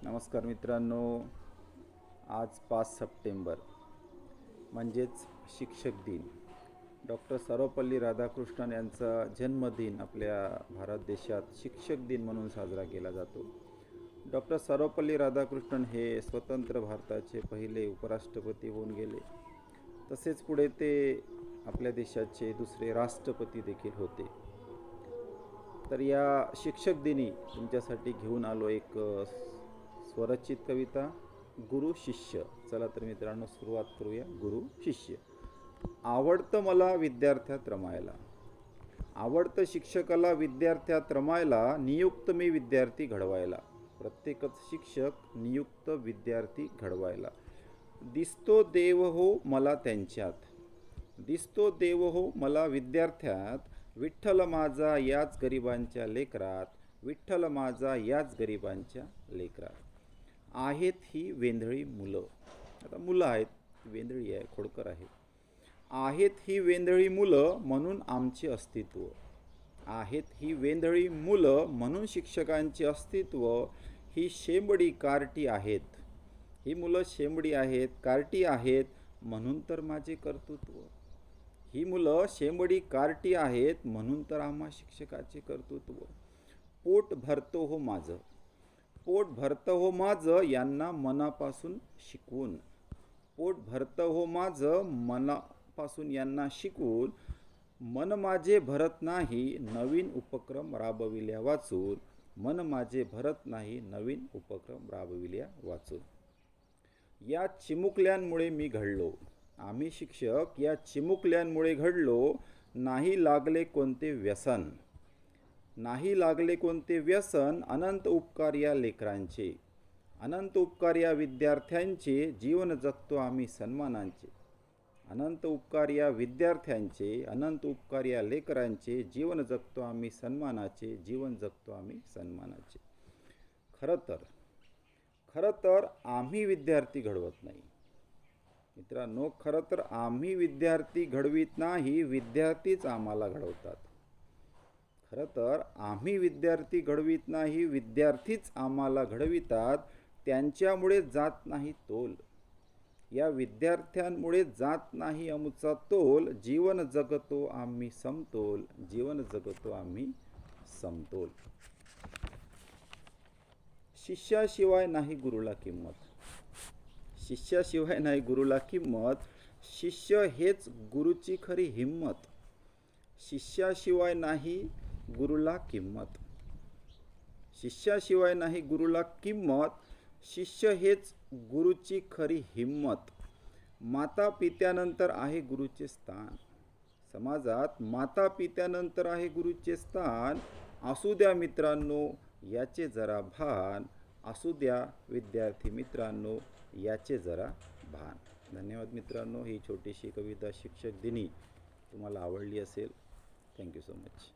नमस्कार मित्रांनो, आज 5 सप्टेंबर म्हणजेच शिक्षक दिन. डॉक्टर सर्वपल्ली राधाकृष्णन यांचा जन्मदिन आपल्या भारत देशात शिक्षक दिन म्हणून साजरा केला जातो. डॉक्टर सर्वपल्ली राधाकृष्णन हे स्वतंत्र भारताचे पहिले उपराष्ट्रपती होऊन गेले. तसेच पुढे ते आपल्या देशाचे दुसरे राष्ट्रपती देखील होते. तर या शिक्षक दिनी तुमच्यासाठी घेऊन आलो एक स्वरचित कविता, गुरु शिष्य. चला तर मित्रांनो, सुरुवात करूया. गुरु शिष्य. आवडतं मला विद्यार्थ्यात रमायला, आवडतं शिक्षकाला विद्यार्थ्यात रमायला, नियुक्त मी विद्यार्थी घडवायला. प्रत्येकच शिक्षक नियुक्त विद्यार्थी घडवायला. दिसतो देव हो मला त्यांच्यात, दिसतो देव हो मला विद्यार्थ्यात, विठ्ठल माझा याच गरिबांच्या लेकरात, विठ्ठल माझा याच गरिबांच्या लेकरात. आहेत ही वेंधळी मुलं. आता मुलं आहेत, वेंधळी आहे, खोडकर आहे. आहेत ही वेंधळी मुलं म्हणून आमचे अस्तित्व, आहेत ही वेंधळी मुलं म्हणून शिक्षकांचे अस्तित्व. ही शेंबडी कार्टी आहेत, ही मुलं शेंबडी आहेत, कार्टी आहेत म्हणून तर माझे कर्तृत्व. ही मुलं शेंबडी कार्टी आहेत म्हणून तर आम्हा शिक्षकाचे कर्तृत्व. पोट भरतो हो माझं, पोट भरतं हो माझं यांना मनापासून शिकवून, पोट भरतं हो माझं मनापासून यांना शिकवून. मन माझे भरत नाही नवीन उपक्रम राबविल्या वाचून, मन माझे भरत नाही नवीन उपक्रम राबविल्या वाचून. या चिमुकल्यांमुळे मी घडलो, आम्ही शिक्षक या चिमुकल्यांमुळे घडलो. नाही लागले कोणते व्यसन, नाही लागले कोणते व्यसन, अनंत उपकार या लेकरांचे, अनंत उपकार या विद्यार्थ्यांचे, जीवन जगतो आम्ही सन्मानांचे. अनंत उपकार या विद्यार्थ्यांचे, अनंत उपकार या लेकरांचे, जीवन जगतो आम्ही सन्मानाचे, जीवन जगतो आम्ही सन्मानाचे. खरं तर आम्ही विद्यार्थी घडवत नाही मित्रांनो, खरं तर आम्ही विद्यार्थी घडवीत नाही, विद्यार्थीच आम्हाला घडवतात. खरं तर आम्ही विद्यार्थी घडवीत नाही, विद्यार्थीच आम्हाला घडवितात. त्यांच्यामुळे जात नाही तोल, या विद्यार्थ्यांमुळे जात नाही आमचा तोल. जीवन जगतो आम्ही समतोल, जीवन जगतो आम्ही समतोल. शिष्याशिवाय नाही गुरुला किंमत, शिष्याशिवाय नाही गुरुला किंमत. शिष्य हेच गुरुची खरी हिंमत. शिष्याशिवाय नाही गुरुला किंमत, शिष्याशिवाय नाही गुरुला किंमत. शिष्य हेच गुरुची खरी हिंमत. माता पित्यानंतर आहे गुरुचे स्थान, समाजात माता पित्यानंतर आहे गुरुचे स्थान. असू द्या मित्रांनो याचे जरा भान, असू द्या विद्यार्थी मित्रांनो याचे जरा भान. धन्यवाद मित्रांनो. ही छोटीशी कविता शिक्षक दिनी तुम्हाला आवडली असेल. Thank you so much.